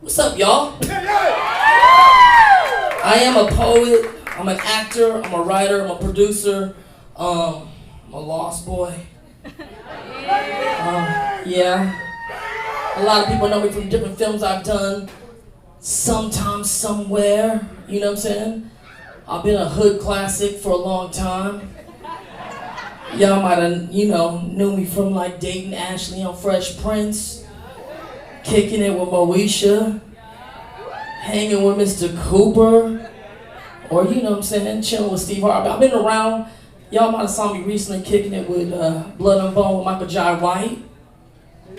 What's up, y'all? I am a poet, I'm an actor, I'm a writer, I'm a producer, I'm a lost boy. Yeah. A lot of people know me from different films I've done, sometimes, somewhere, you know what I'm saying? I've been a hood classic for a long time. Y'all might have, knew me from like dating Ashley on Fresh Prince, kicking it with Moesha, hanging with Mr. Cooper, or chilling with Steve Harvey. I've been around. Y'all might have saw me recently kicking it with Blood and Bone with Michael Jai White.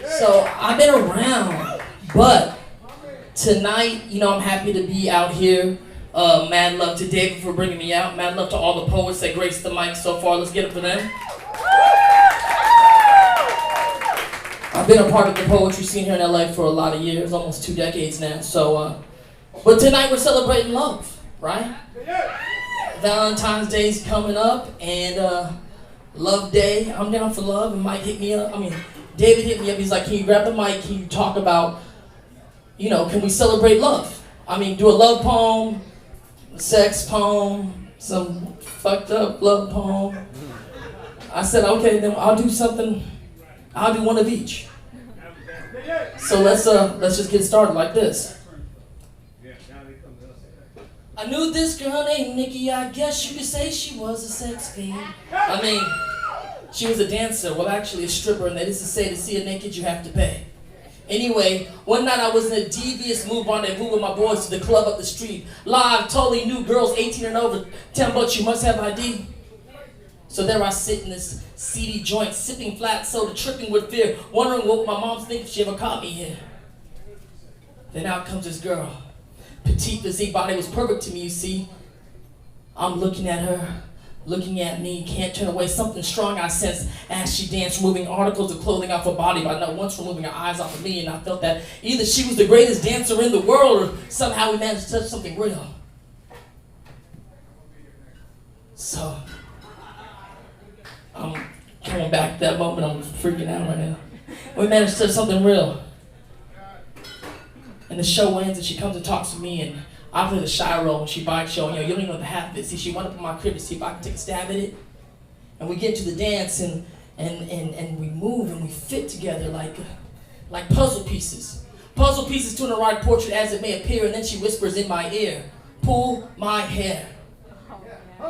So I've been around, but tonight, I'm happy to be out here. Mad love to David for bringing me out. Mad love to all the poets that graced the mic so far. Let's get it for them. I've been a part of the poetry scene here in LA for a lot of years, almost 2 decades now. So, but tonight we're celebrating love, right? Valentine's Day's coming up, and Love Day. I'm down for love, and Mike hit me up. David hit me up. He's like, "Can you grab the mic? Can you talk about, can we celebrate love? Do a love poem, a sex poem, some fucked up love poem." I said, okay, then I'll do something. I'll do one of each. So let's just get started like this. I knew this girl named Nikki. I guess you could say she was a sex fiend. She was a dancer. Well, actually a stripper, and that is to say, to see her naked, you have to pay. Anyway, one night I was in a devious mood, rendezvous with my boys to the club up the street. Live, totally new girls, 18 and over. $10, you must have ID. So there I sit in this seedy joint, sipping flat soda, tripping with fear, wondering what my mom's think if she ever caught me here. Then out comes this girl. Petite physique, body was perfect to me, you see. I'm looking at her, looking at me, can't turn away. Something strong I sense as she danced, removing articles of clothing off her body, but not once removing her eyes off of me. And I felt that either she was the greatest dancer in the world, or somehow we managed to touch something real. So, I'm coming back to that moment. I'm freaking out right now. We managed to touch something real. And the show ends, and she comes and talks to me, and I play the shy role when she bikes show. You don't even know the half of it. See, she went up in my crib to see if I could take a stab at it. And we get to the dance, and we move, and we fit together like puzzle pieces. Puzzle pieces to an erotic portrait as it may appear, and then she whispers in my ear, "Pull my hair."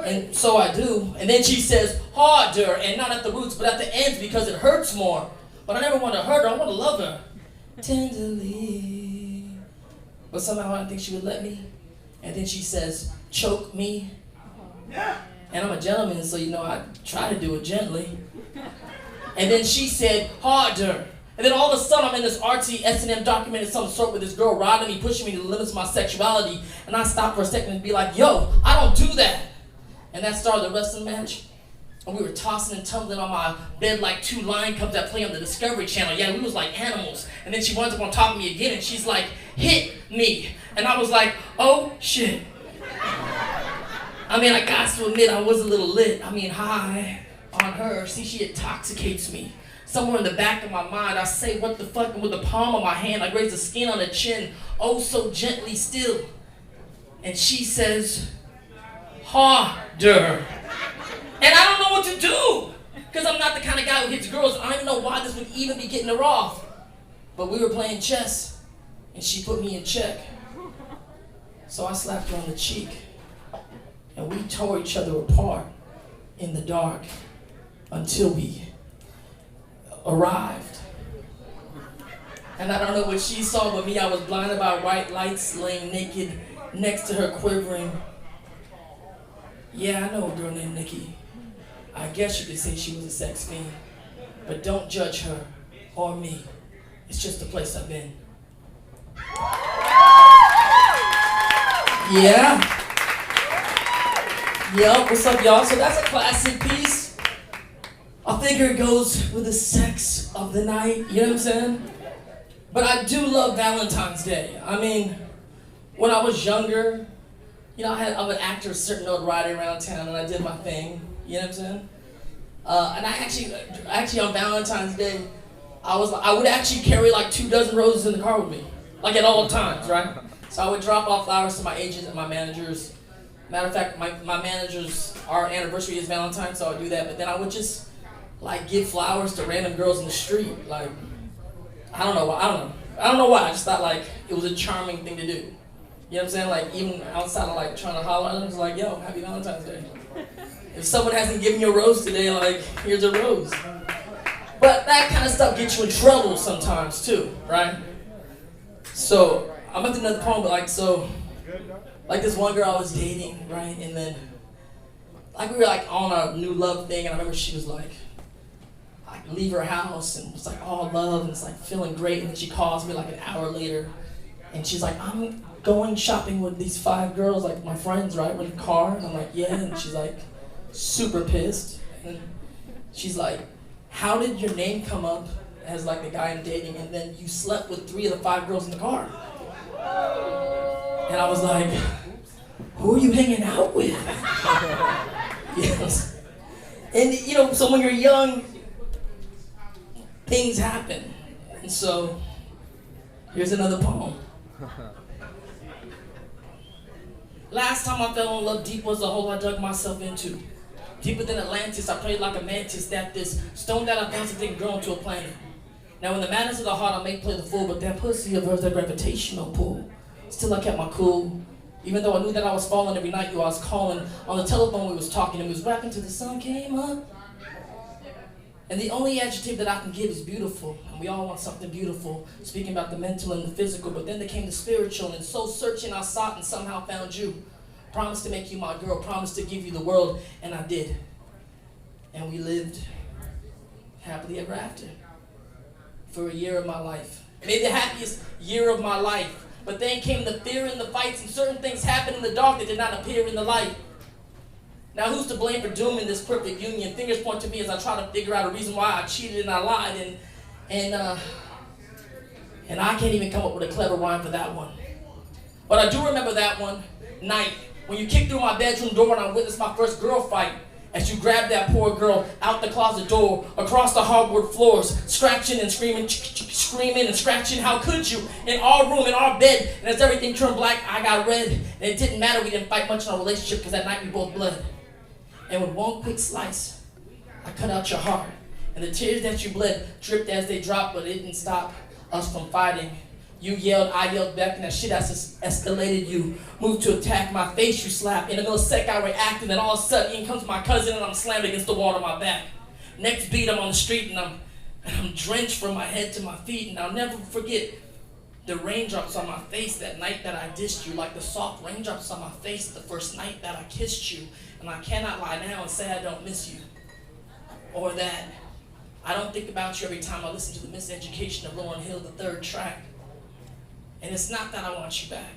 And so I do. And then she says, "Harder," and not at the roots, but at the ends because it hurts more. But I never want to hurt her, I want to love her. Tenderly. But somehow I didn't think she would let me. And then she says, "Choke me." And I'm a gentleman, so I try to do it gently. And then she said, "Harder." And then all of a sudden I'm in this artsy S&M document of some sort with this girl riding me, pushing me to the limits of my sexuality. And I stop for a second and be like, "Yo, I don't do that." And that started the wrestling match. And we were tossing and tumbling on my bed like 2 lion cubs that play on the Discovery Channel. Yeah, we was like animals. And then she winds up on top of me again, and she's like, "Hit me." And I was like, "Oh, shit." I got to admit, I was a little lit. High on her. See, she intoxicates me. Somewhere in the back of my mind, I say, "What the fuck?" And with the palm of my hand, I graze the skin on her chin, oh so gently still. And she says, "Harder." And I don't know what to do, because I'm not the kind of guy who hits girls. I don't even know why this would even be getting her off. But we were playing chess, and she put me in check. So I slapped her on the cheek, and we tore each other apart in the dark until we arrived. And I don't know what she saw, but me, I was blinded by white lights, laying naked next to her, quivering. Yeah, I know a girl named Nikki. I guess you could say she was a sex fiend. But don't judge her or me. It's just the place I've been. Yeah. Yup, what's up, y'all? So that's a classic piece. I figure it goes with the sex of the night, you know what I'm saying? But I do love Valentine's Day. When I was younger, I would act a certain notoriety around town, and I did my thing. You know what I'm saying? And I actually on Valentine's Day, I would actually carry like 2 dozen roses in the car with me. like at all times, right? So I would drop off flowers to my agents and my managers. Matter of fact, my managers, our anniversary is Valentine, so I would do that. But then I would just like give flowers to random girls in the street. Like, I don't know why. I just thought like it was a charming thing to do. You know what I'm saying? Like even outside of like trying to holler at them, it's like, yo, happy Valentine's Day. If someone hasn't given you a rose today, like, here's a rose. But that kind of stuff gets you in trouble sometimes too, right? So I'm up to another poem, but like this one girl I was dating, right? And then like we were like on a new love thing, and I remember she was like leave her house and was like all love and it's like feeling great, and then she calls me like an hour later and she's like, I'm going shopping with these 5 girls, like my friends, right, with a car. And I'm like, yeah. And she's like super pissed, and she's like, how did your name come up as like the guy I'm dating, and then you slept with 3 of the 5 girls in the car? And I was like, who are you hanging out with? Yes. And you know, so when you're young, things happen. And so here's another poem. Last time I fell in love deep was the hole I dug myself into. Deeper than Atlantis, I prayed like a mantis that this stone that I fancied didn't grow into a planet. Now in the madness of the heart, I may play the fool, but that pussy of hers, that gravitational pull. Still I kept my cool. Even though I knew that I was falling every night, I was calling. On the telephone we was talking, and we was rapping till the sun came up. And the only adjective that I can give is beautiful. And we all want something beautiful, speaking about the mental and the physical, but then there came the spiritual, and so searching I sought and somehow found you. Promised to make you my girl, promised to give you the world, and I did. And we lived happily ever after for a year of my life. Maybe the happiest year of my life. But then came the fear and the fights, and certain things happened in the dark that did not appear in the light. Now who's to blame for dooming this perfect union? Fingers point to me as I try to figure out a reason why I cheated and I lied, and I can't even come up with a clever rhyme for that one. But I do remember that one night when you kicked through my bedroom door and I witnessed my first girl fight. As you grabbed that poor girl out the closet door, across the hardwood floors, scratching and screaming, screaming and scratching. How could you? In our room, in our bed, and as everything turned black, I got red. And it didn't matter, we didn't fight much in our relationship because that night we both bled. And with one quick slice, I cut out your heart. And the tears that you bled dripped as they dropped, but it didn't stop us from fighting. You yelled, I yelled back, and that shit has escalated. You moved to attack my face, you slapped. In a millisecond, I reacted, and all of a sudden, in comes my cousin, and I'm slammed against the wall on my back. Next beat, I'm on the street, and I'm drenched from my head to my feet, and I'll never forget the raindrops on my face that night that I dissed you, like the soft raindrops on my face the first night that I kissed you. And I cannot lie now and say I don't miss you, or that I don't think about you every time I listen to the Miseducation of Lauryn Hill, the 3rd track. And it's not that I want you back.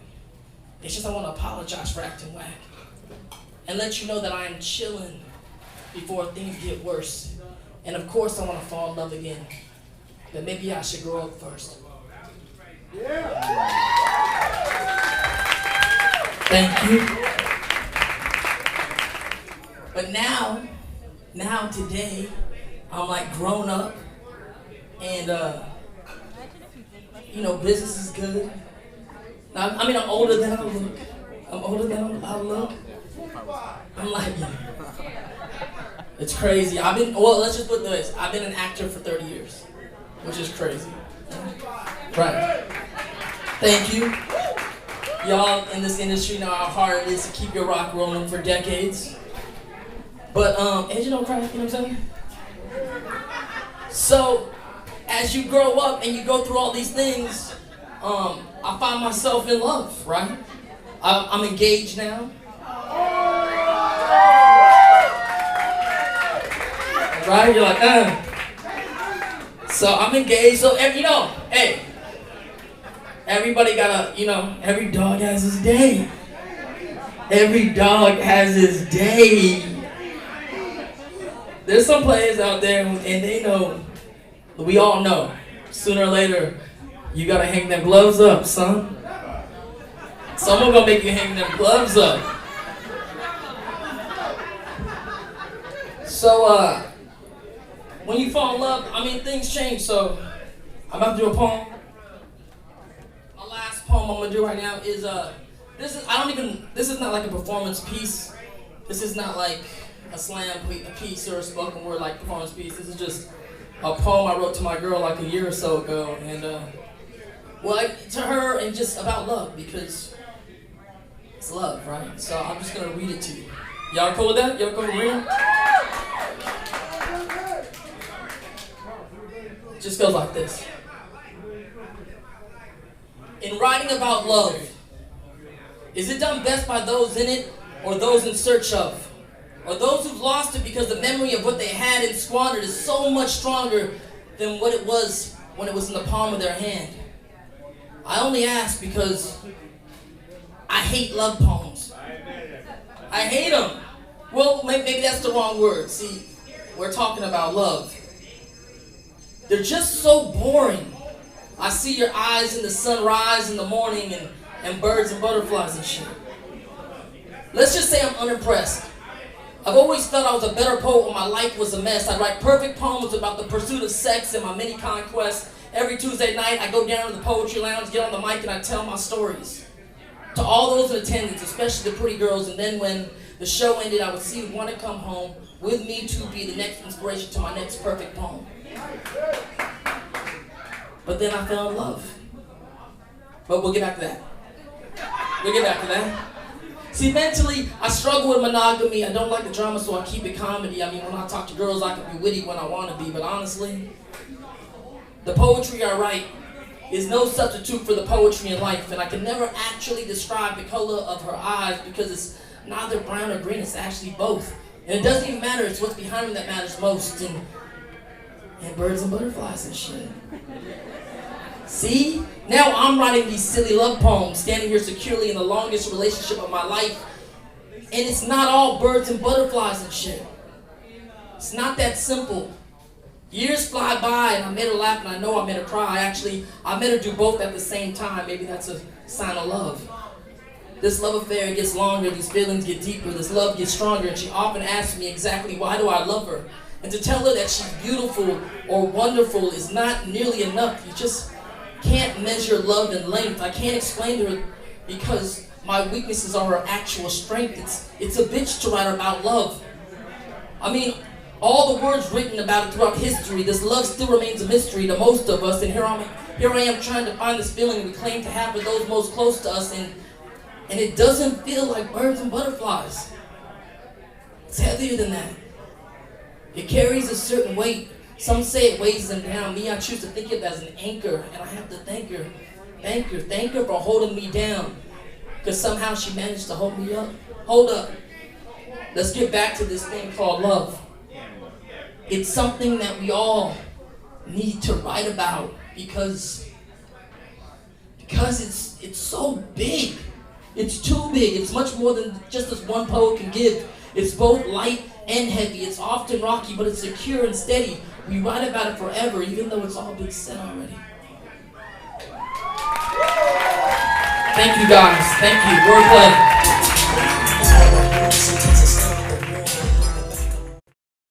It's just I want to apologize for acting whack. And let you know that I am chilling before things get worse. And of course I want to fall in love again. But maybe I should grow up first. Yeah. Thank you. But now today, I'm like grown up. And you know, business is good. Now, I mean, I'm older than I look. I'm older than I look. I'm like, it's crazy. Let's just put this. I've been an actor for 30 years, which is crazy. Right. Thank you. Y'all in this industry know how hard it is to keep your rock rolling for decades. But, Angel don't cry, you know what I'm saying? So, as you grow up and you go through all these things, I find myself in love, right? I'm engaged now. Right? You're like, So I'm engaged. So, you know, hey, everybody got every dog has his day. Every dog has his day. There's some players out there and they know, we all know, sooner or later, you gotta hang them gloves up, son. Someone gonna make you hang them gloves up. So, when you fall in love, I mean, things change. So, I'm about to do a poem. My last poem I'm gonna do right now is this is not like a performance piece. This is not like a slam piece or a spoken word like performance piece. This is just a poem I wrote to my girl like a year or so ago, and to her, and just about love, because it's love, right? So I'm just gonna read it to you. Y'all cool with that? Y'all cool with reading? It just goes like this. In writing about love, is it done best by those in it, or those in search of? Or those who've lost it because the memory of what they had and squandered is so much stronger than what it was when it was in the palm of their hand? I only ask because I hate love poems. I hate them. Well, maybe that's the wrong word. See, we're talking about love. They're just so boring. I see your eyes in the sunrise in the morning, and birds and butterflies and shit. Let's just say I'm unimpressed. I've always felt I was a better poet when my life was a mess. I write perfect poems about the pursuit of sex and my many conquests. Every Tuesday night, I go down to the poetry lounge, get on the mic, and I tell my stories to all those in attendance, especially the pretty girls. And then when the show ended, I would see who want to come home with me to be the next inspiration to my next perfect poem. But then I fell in love. But we'll get back to that. We'll get back to that. See, mentally, I struggle with monogamy. I don't like the drama, so I keep it comedy. I mean, when I talk to girls, I can be witty when I want to be. But honestly, the poetry I write is no substitute for the poetry in life. And I can never actually describe the color of her eyes, because it's neither brown or green. It's actually both. And it doesn't even matter. It's what's behind them that matters most. And birds and butterflies and shit. See? Now I'm writing these silly love poems, standing here securely in the longest relationship of my life. And it's not all birds and butterflies and shit. It's not that simple. Years fly by and I made her laugh and I know I made her cry. Actually, I made her do both at the same time. Maybe that's a sign of love. This love affair gets longer, these feelings get deeper, this love gets stronger, and she often asks me exactly why do I love her. And to tell her that she's beautiful or wonderful is not nearly enough. You just can't measure love in length. I can't explain to her because my weaknesses are her actual strength. It's a bitch to write about love. I mean, all the words written about it throughout history, this love still remains a mystery to most of us. And here I am trying to find this feeling we claim to have with those most close to us, and it doesn't feel like birds and butterflies. It's heavier than that. It carries a certain weight. Some say it weighs them down. Me, I choose to think of it as an anchor, and I have to thank her for holding me down, because somehow she managed to hold me up. Hold up. Let's get back to this thing called love. It's something that we all need to write about, because it's so big. It's too big. It's much more than just as one poet can give. It's both light and heavy. It's often rocky, but it's secure and steady. We write about it forever, even though it's all been said already. Thank you guys. Thank you. Wordplay.